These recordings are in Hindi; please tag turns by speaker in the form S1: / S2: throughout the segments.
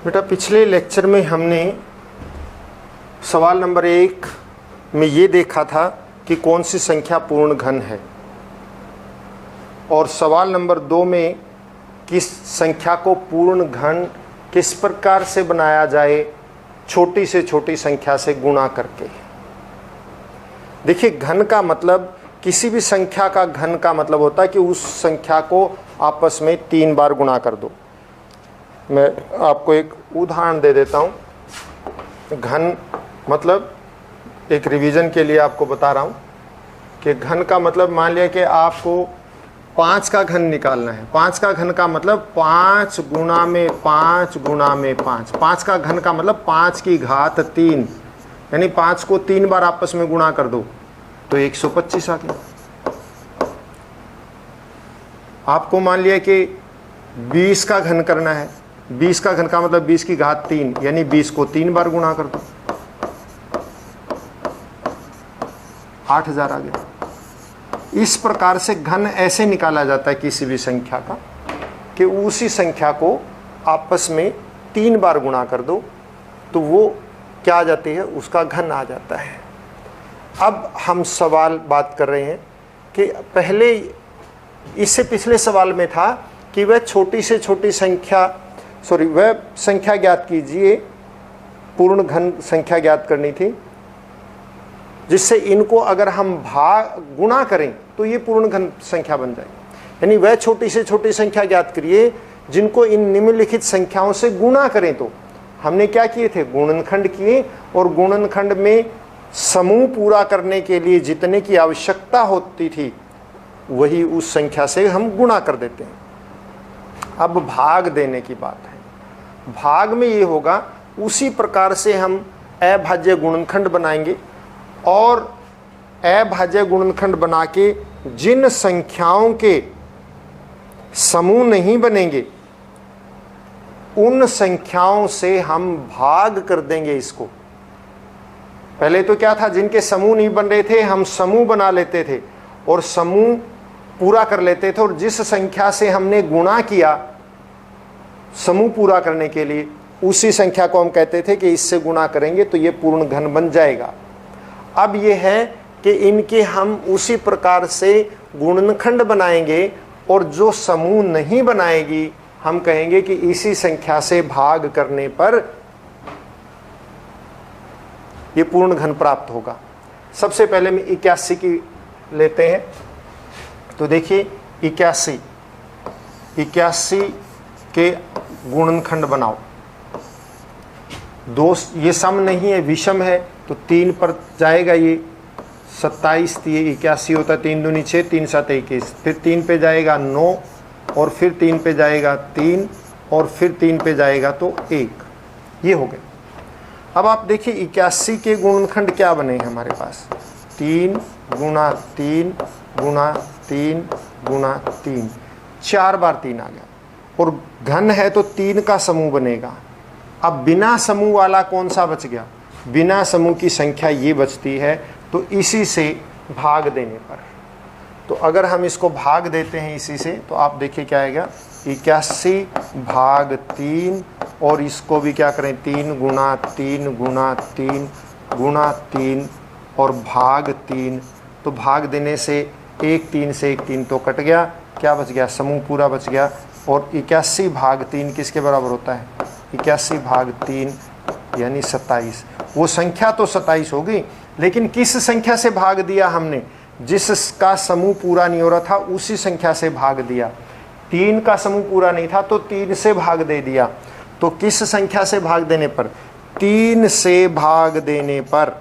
S1: बेटा पिछले लेक्चर में हमने सवाल नंबर 1 में ये देखा था कि कौन सी संख्या पूर्ण घन है, और सवाल नंबर 2 में किस संख्या को पूर्ण घन किस प्रकार से बनाया जाए, छोटी से छोटी संख्या से गुणा करके। देखिए, घन का मतलब, किसी भी संख्या का घन का मतलब होता है कि उस संख्या को आपस में 3 बार गुणा कर दो। मैं आपको एक उदाहरण दे देता हूँ। घन मतलब, एक रिवीजन के लिए आपको बता रहा हूँ कि घन का मतलब, मान लिया कि आपको 5 का घन निकालना है। 5 का घन का मतलब 5 गुणा में 5 गुणा में 5। 5 का घन का मतलब 5 की घात 3, यानी 5 को 3 बार आपस में गुणा कर दो तो 125 आ गया। आपको मान लिया कि 20 का घन करना है। 20 का घन का मतलब 20 की घात 3, यानी 20 को 3 बार गुणा कर दो, 8000 आ गया। इस प्रकार से घन ऐसे निकाला जाता है किसी भी संख्या का कि उसी संख्या को आपस में 3 बार गुणा कर दो तो वो क्या आ जाती है, उसका घन आ जाता है। अब हम सवाल बात कर रहे हैं कि पहले, इससे पिछले सवाल में था कि वह छोटी से छोटी संख्या, वह संख्या ज्ञात कीजिए, पूर्ण घन संख्या ज्ञात करनी थी, जिससे इनको अगर हम गुणा करें तो ये पूर्ण घन संख्या बन जाए। यानी वह छोटी से छोटी संख्या ज्ञात करिए जिनको इन निम्नलिखित संख्याओं से गुणा करें। तो हमने क्या किए थे, गुणनखंड किए, और गुणनखंड में समूह पूरा करने के लिए जितने की आवश्यकता होती थी वही उस संख्या से हम गुणा कर देते हैं। अब भाग देने की बात है। भाग में ये होगा, उसी प्रकार से हम अभाज्य गुणनखंड बनाएंगे, और अभाज्य गुणनखंड बना के जिन संख्याओं के समूह नहीं बनेंगे उन संख्याओं से हम भाग कर देंगे इसको। पहले तो क्या था, जिनके समूह नहीं बन रहे थे हम समूह बना लेते थे और समूह पूरा कर लेते थे, और जिस संख्या से हमने गुणा किया समूह पूरा करने के लिए, उसी संख्या को हम कहते थे कि इससे गुणा करेंगे तो ये पूर्ण घन बन जाएगा। अब ये है कि इनके हम उसी प्रकार से गुणनखंड बनाएंगे, और जो समूह नहीं बनाएगी हम कहेंगे कि इसी संख्या से भाग करने पर ये पूर्ण घन प्राप्त होगा। सबसे पहले में 81 की लेते हैं। तो देखिए, 81 के गुणनखंड बनाओ। ये सम नहीं है, विषम है, तो 3 पर जाएगा ये 27, ये 81 होता है। 3 दूनी 6, 3 7 21, फिर 3 पे जाएगा 9, और फिर 3 पे जाएगा 3, और फिर 3 पे जाएगा तो 1। ये हो गए। अब आप देखिए 81 के गुणनखंड क्या बने हैं हमारे पास, 3 गुणा 3 गुणा 3 गुणा 3, 4 बार 3 आ गया। और घन है तो 3 का समूह बनेगा। अब बिना समूह वाला कौन सा बच गया, बिना समूह की संख्या ये बचती है। तो इसी से भाग देने पर, तो अगर हम इसको भाग देते हैं इसी से, तो आप देखिए क्या आएगा, 81 भाग 3, और इसको भी क्या करें, 3 गुणा 3 गुणा 3 गुणा 3 और भाग 3। तो भाग देने से 1 3 से 1 3 तो कट गया, क्या बच गया, समूह पूरा बच गया। और 81 भाग 3 किसके बराबर होता है, 81 भाग 3 यानी 27। वो संख्या तो 27 होगी, लेकिन किस संख्या से भाग दिया हमने, जिसका समूह पूरा नहीं हो रहा था उसी संख्या से भाग दिया। 3 का समूह पूरा नहीं था तो 3 से भाग दे दिया। तो किस संख्या से भाग देने पर, 3 से भाग देने पर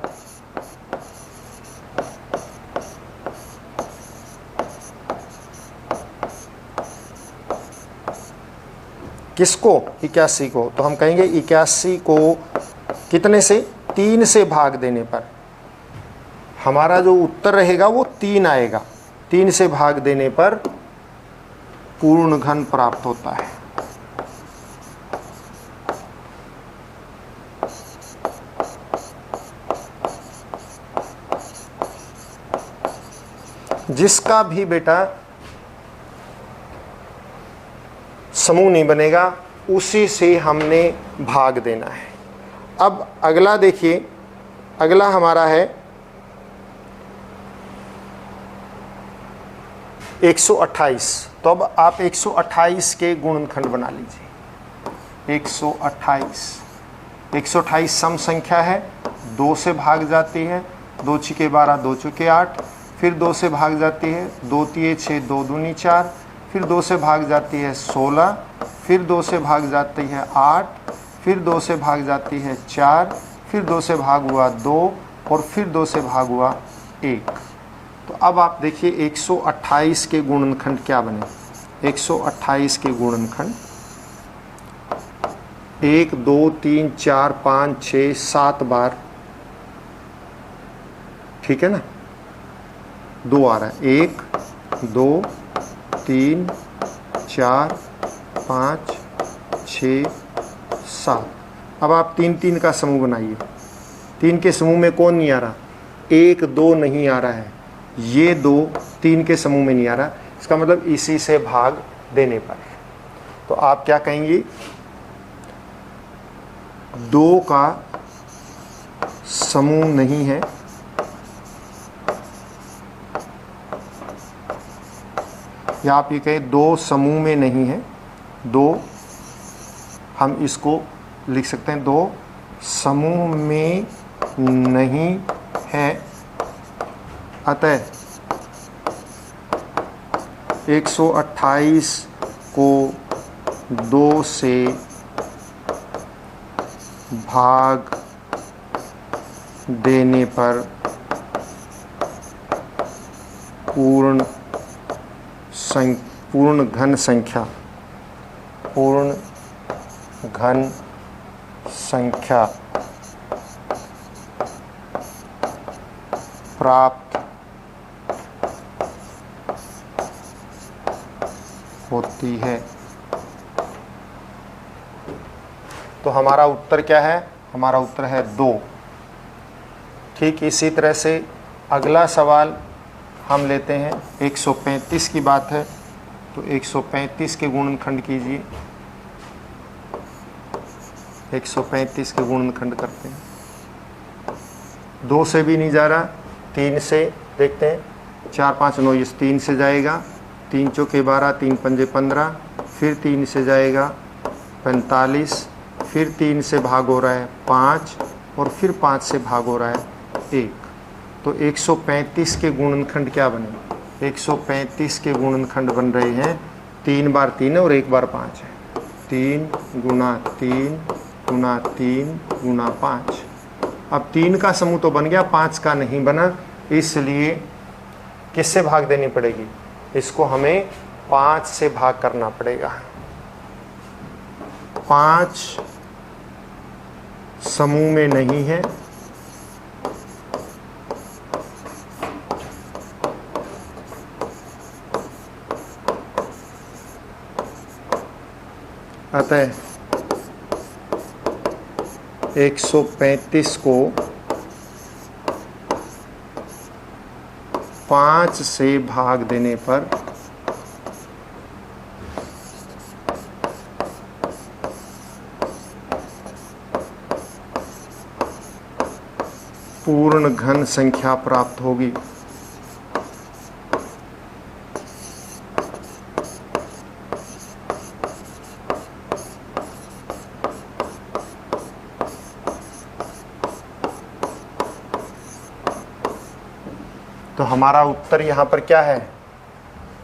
S1: किसको, 81 को। तो हम कहेंगे 81 को कितने से, 3 से भाग देने पर हमारा जो उत्तर रहेगा वो 3 आएगा। 3 से भाग देने पर पूर्ण घन प्राप्त होता है। जिसका भी बेटा समूह नहीं बनेगा उसी से हमने भाग देना है। अब अगला देखिए, अगला हमारा है 128। तो अब आप 128 के गुणनखंड बना लीजिए। 128 सम संख्या है, 2 से भाग जाती है, 2 छिके 12, 2 चौके 8, फिर 2 से भाग जाती है, 2 तिये 6, 2 दूनी 4, फिर 2 से भाग जाती है 16, फिर 2 से भाग जाती है 8, फिर 2 से भाग जाती है 4, फिर 2 से भाग हुआ 2 और फिर 2 से भाग हुआ 1। तो अब आप देखिए 128 के गुणनखंड क्या बने। 128 के गुणनखंड 1 2 3 4 5 6 7 बार, ठीक है ना, 2 आ रहा है। 1 2 3 4 5 6 7। अब आप 3 3 का समूह बनाइए। 3 के समूह में कौन नहीं आ रहा? 1 2 नहीं आ रहा है, ये 2 3 के समूह में नहीं आ रहा। इसका मतलब इसी से भाग देने पर। तो आप क्या कहेंगे? 2 का समूह नहीं है, या आप ये कहें 2 समूह में नहीं है। 2 हम इसको लिख सकते हैं 2 समूह में नहीं है, अतः 128 को 2 से भाग देने पर पूर्ण घन संख्या प्राप्त होती है। तो हमारा उत्तर क्या है? हमारा उत्तर है 2। ठीक इसी तरह से अगला सवाल हम लेते हैं। 135 की बात है, तो 135 के गुणनखंड कीजिए। 135 के गुणनखंड करते हैं। 2 से भी नहीं जा रहा, 3 से देखते हैं। 4 5 9, इस 3 से जाएगा, 3 चौके 12, 3 पंजे 15, फिर 3 से जाएगा 45, फिर 3 से भाग हो रहा है 5 और फिर 5 से भाग हो रहा है 1। तो 135 के गुणनखंड क्या बने? 135 के गुणनखंड बन रहे हैं 3 बार 3 है और 1 बार 5 है। 3 गुना 3 गुना 3 गुना 5। अब 3 का समूह तो बन गया, 5 का नहीं बना, इसलिए किससे भाग देनी पड़ेगी? इसको हमें 5 से भाग करना पड़ेगा। 5 समूह में नहीं है, अतः 135 को 5 से भाग देने पर पूर्ण घन संख्या प्राप्त होगी। तो हमारा उत्तर यहाँ पर क्या है?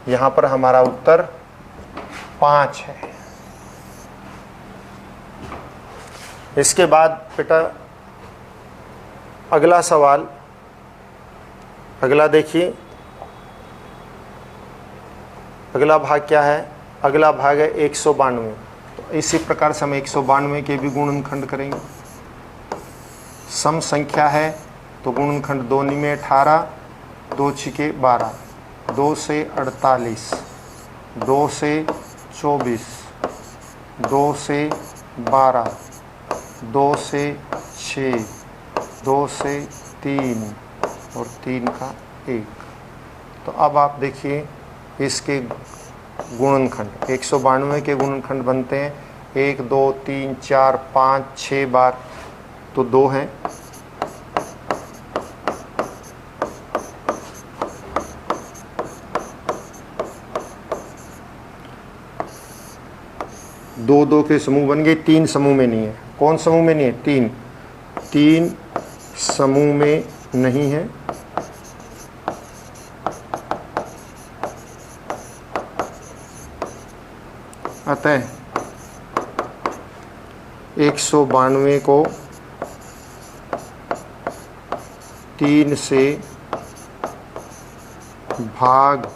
S1: यहाँ पर हमारा उत्तर 5 है। इसके बाद बेटा अगला सवाल, अगला देखिए, अगला भाग क्या है? अगला भाग है 192। तो इसी प्रकार से हम 192 के भी गुणनखंड करेंगे। सम संख्या है तो गुणनखंड 2 में 18, 2 छिके 12, 2 से 48, 2 से 24, 2 से 12, 2 से 6, 2 से 3 और 3 का 1। तो अब आप देखिए इसके गुणनखंड 192 के गुणनखंड बनते हैं 1 2 3 4 5 6 बार, तो 2 हैं। दो दो के समूह बन गए, 3 समूह में नहीं है। कौन समूह में नहीं है? 3 समूह में नहीं है। अतः 192 को 3 से भाग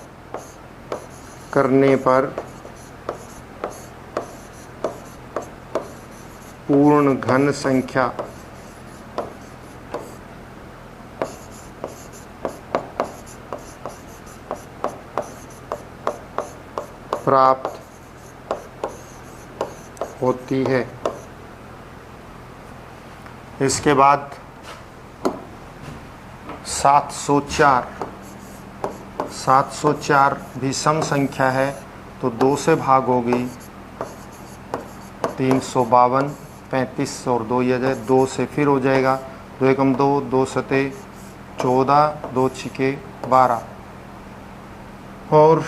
S1: करने पर पूर्ण घन संख्या प्राप्त होती है। इसके बाद 704 भी सम संख्या है, तो 2 से भाग होगी। 352, 35 और 2 ये जाए, 2 से फिर हो जाएगा। 2 एकम 2, 2 सते 14, 2 छिके 12, और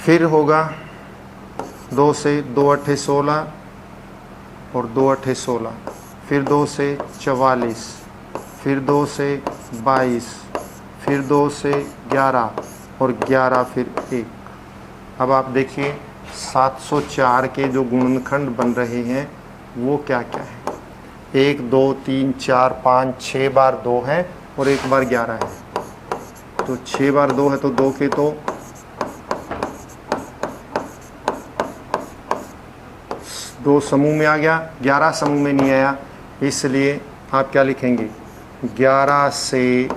S1: फिर होगा 2 से 2 अट्ठे 16 और 2 अट्ठे 16, फिर 2 से 44, फिर 2 से 22, फिर 2 से 11 और 11 फिर 1। अब आप देखिए 704 के जो गुणनखंड बन रहे हैं वो क्या क्या है? 1 2 3 4 5 6 बार 2 है और 1 बार 11 है, तो 6 बार 2 है, तो 2 के तो 2 समूह में आ गया, 11 समूह में नहीं आया। इसलिए आप क्या लिखेंगे? 11 से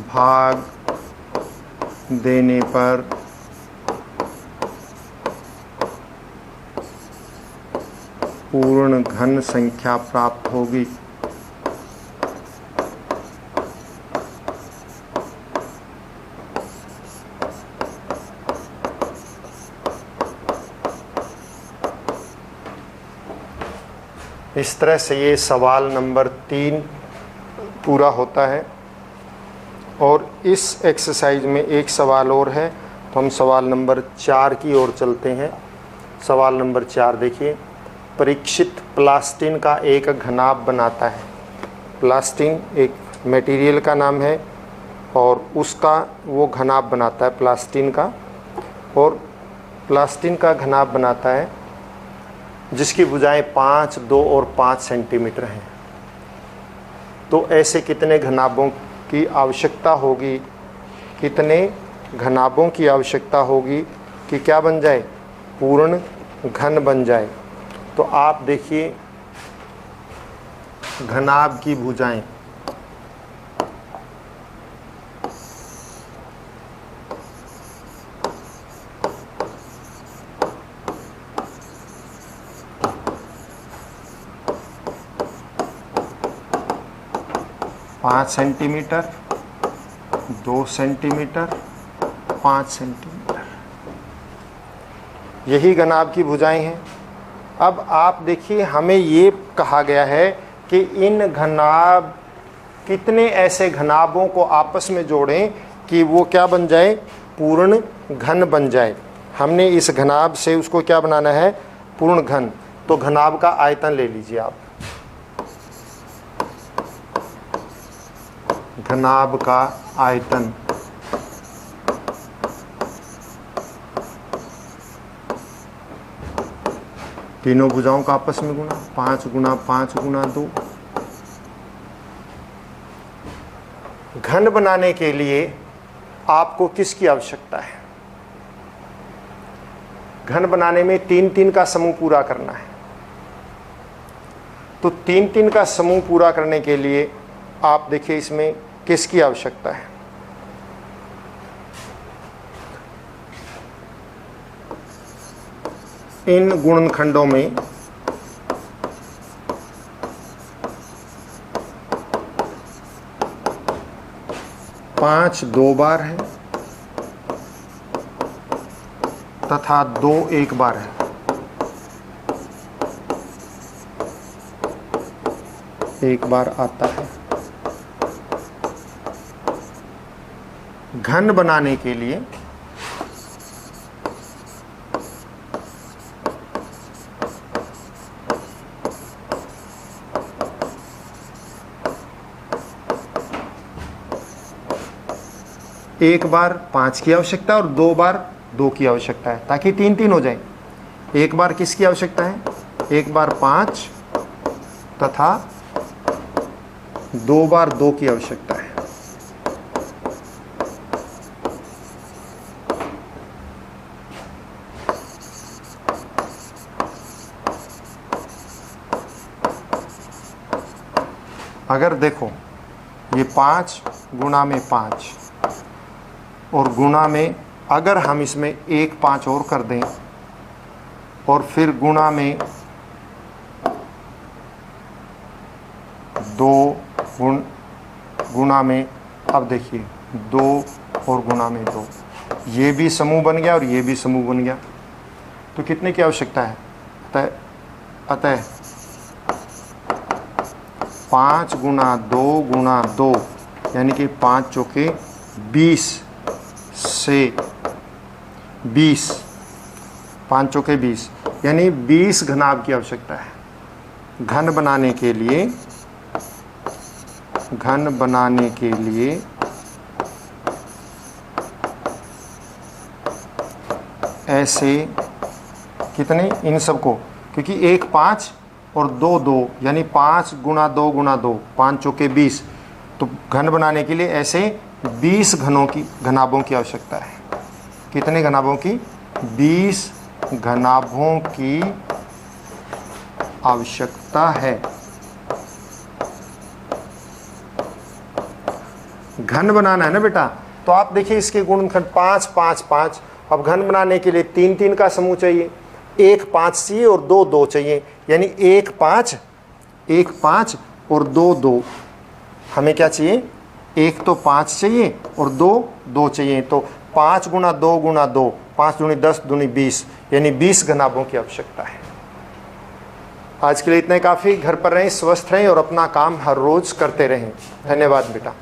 S1: भाग देने पर पूर्ण घन संख्या प्राप्त होगी। इस तरह से ये सवाल नंबर 3 पूरा होता है। और इस एक्सरसाइज में एक सवाल और है, तो हम सवाल नंबर 4 की ओर चलते हैं। सवाल नंबर 4 देखिए, परीक्षित प्लास्टिन का एक घनाभ बनाता है। प्लास्टिन एक मटेरियल का नाम है और उसका वो घनाभ बनाता है प्लास्टिन का, और प्लास्टिन का घनाभ बनाता है जिसकी भुजाएं 5, 2 और 5 सेंटीमीटर हैं। तो ऐसे कितने घनाभों की आवश्यकता होगी, कितने घनाभों की आवश्यकता होगी कि क्या बन जाए? पूर्ण घन बन जाए। तो आप देखिए घनाभ की भुजाएं, पाँच सेंटीमीटर, 2 सेंटीमीटर, 5 सेंटीमीटर, यही घनाभ की भुजाएं हैं। अब आप देखिए, हमें ये कहा गया है कि इन घनाभ, कितने ऐसे घनाभों को आपस में जोड़ें कि वो क्या बन जाए? पूर्ण घन बन जाए। हमने इस घनाभ से उसको क्या बनाना है? पूर्ण घन। तो घनाभ का आयतन ले लीजिए आप। घनाभ का आयतन तीनों भुजाओं का आपस में गुणा, 5 गुणा 5 गुणा 2। घन बनाने के लिए आपको किसकी आवश्यकता है? घन बनाने में 3 3 का समूह पूरा करना है। तो 3 3 का समूह पूरा करने के लिए आप देखिए इसमें किसकी आवश्यकता है? इन गुणनखंडों में 5 2 बार है तथा 2 1 बार है। एक बार आता है। घन बनाने के लिए एक बार 5 की आवश्यकता और 2 बार 2 की आवश्यकता है, ताकि 3-3 हो जाए। एक बार किसकी आवश्यकता है? एक बार 5 तथा 2 बार 2 की आवश्यकता है। अगर देखो ये 5 गुणा में 5 और गुणा में, अगर हम इसमें 1 5 और कर दें और फिर गुणा में 2 गुणा में, अब देखिए 2 और गुणा में 2, ये भी समूह बन गया और ये भी समूह बन गया। तो कितने की आवश्यकता है? अतः 5 गुणा 2 गुणा 2 यानी कि 5 चौके 20 से 20, 5 चौके 20 यानी 20 घनाभ की आवश्यकता है। घन बनाने के लिए ऐसे कितने, इन सबको, क्योंकि 1 5 और 2 2 यानी 5 गुणा 2 गुणा 2, 5 चौके 20, तो घन बनाने के लिए ऐसे 20 घनाभों की आवश्यकता है। कितने घनाभों की? 20 घनाभों की आवश्यकता है। घन बनाना है ना बेटा, तो आप देखिए इसके गुणनखंड 5 5 5। अब घन बनाने के लिए 3 3 का समूह चाहिए, 1 5 चाहिए और 2 2 चाहिए, यानी 1 5 और 2 2। हमें क्या चाहिए? 1 तो 5 चाहिए और 2 2 चाहिए। तो 5 गुणा 2 गुणा 2, 5 दूनी 10 दूनी 20, यानी 20 घनाभों की आवश्यकता है। आज के लिए इतने काफ़ी। घर पर रहें, स्वस्थ रहें और अपना काम हर रोज करते रहें। धन्यवाद बेटा।